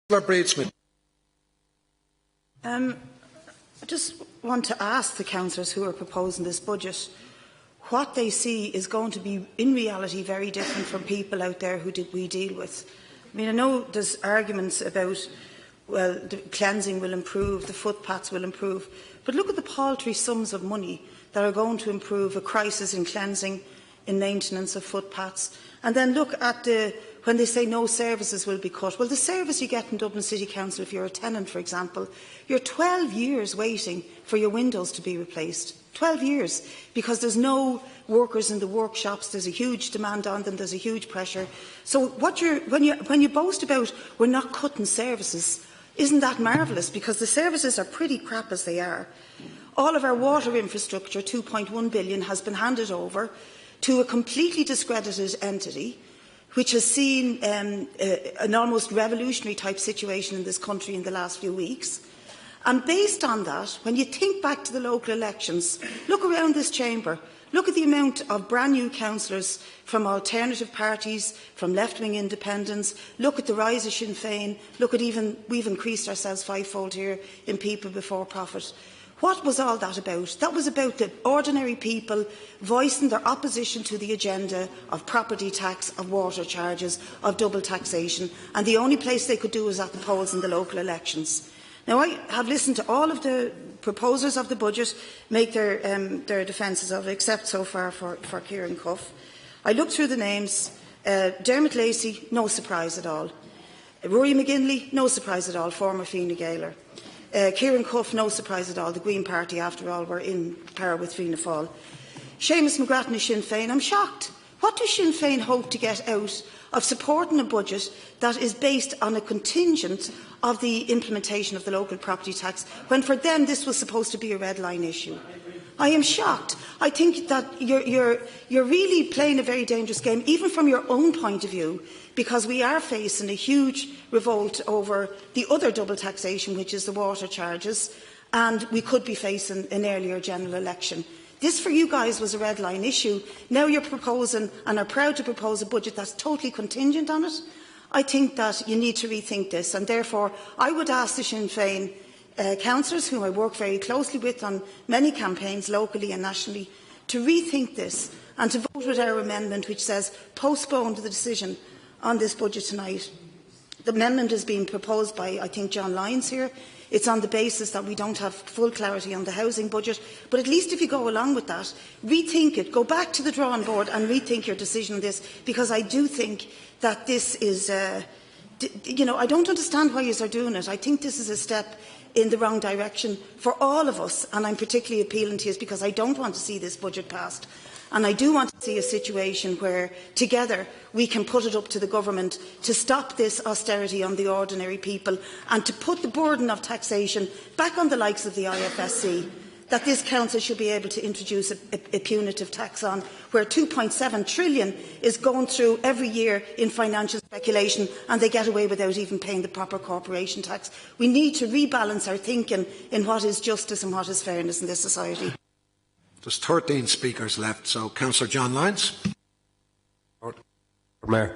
Brid Smith. I just want to ask the councillors who are proposing this budget what they see is going to be, in reality, very different from people out there who we deal with. I mean, I know there's arguments about, well, the cleansing will improve, the footpaths will improve, but look at the paltry sums of money that are going to improve a crisis in cleansing, in maintenance of footpaths. And then look at when they say no services will be cut. Well, the service you get in Dublin City Council, if you're a tenant, for example, you're 12 years waiting for your windows to be replaced. 12 years, because there's no workers in the workshops, there's a huge demand on them, there's a huge pressure. So when you boast about we're not cutting services, isn't that marvellous? Because the services are pretty crap as they are. All of our water infrastructure, 2.1 billion, has been handed over to a completely discredited entity, which has seen an almost revolutionary type situation in this country in the last few weeks. And based on that, when you think back to the local elections, look around this chamber, look at the amount of brand new councillors from alternative parties, from left-wing independents, look at the rise of Sinn Féin, look at we've increased ourselves fivefold here in people before profit. What was all that about? That was about the ordinary people voicing their opposition to the agenda of property tax, of water charges, of double taxation, and the only place they could do was at the polls in the local elections. Now, I have listened to all of the proposers of the budget make their defences of it, except so far for Kieran Cuff. I looked through the names. Dermot Lacey, no surprise at all. Rory McGinley, no surprise at all, former Fianna Gaeler. Kieran Cuff, no surprise at all. The Green Party, after all, were in power with Fianna Fáil. Seamus McGrattan of Sinn Féin, I'm shocked. What does Sinn Féin hope to get out of supporting a budget that is based on a contingent of the implementation of the local property tax, when for them this was supposed to be a red line issue? I am shocked. I think that you're really playing a very dangerous game, even from your own point of view, because we are facing a huge revolt over the other double taxation, which is the water charges, and we could be facing an earlier general election. This, for you guys, was a red line issue. Now you're proposing, and are proud to propose, a budget that's totally contingent on it. I think that you need to rethink this, and therefore I would ask the Sinn Féin councillors, whom I work very closely with on many campaigns, locally and nationally, to rethink this and to vote with our amendment, which says postpone the decision on this budget tonight. The amendment is being proposed by, I think, John Lyons here. It's on the basis that we don't have full clarity on the housing budget. But at least if you go along with that, rethink it, go back to the drawing board and rethink your decision on this, because I do think that this is, I don't understand why you are doing it. I think this is a step in the wrong direction for all of us, and I'm particularly appealing to you because I don't want to see this budget passed. And I do want to see a situation where, together, we can put it up to the government to stop this austerity on the ordinary people and to put the burden of taxation back on the likes of the IFSC, that this council should be able to introduce a punitive tax on, where 2.7 trillion is going through every year in financial speculation and they get away without even paying the proper corporation tax. We need to rebalance our thinking in what is justice and what is fairness in this society. There's 13 speakers left, so Councillor John Lyons. Mayor.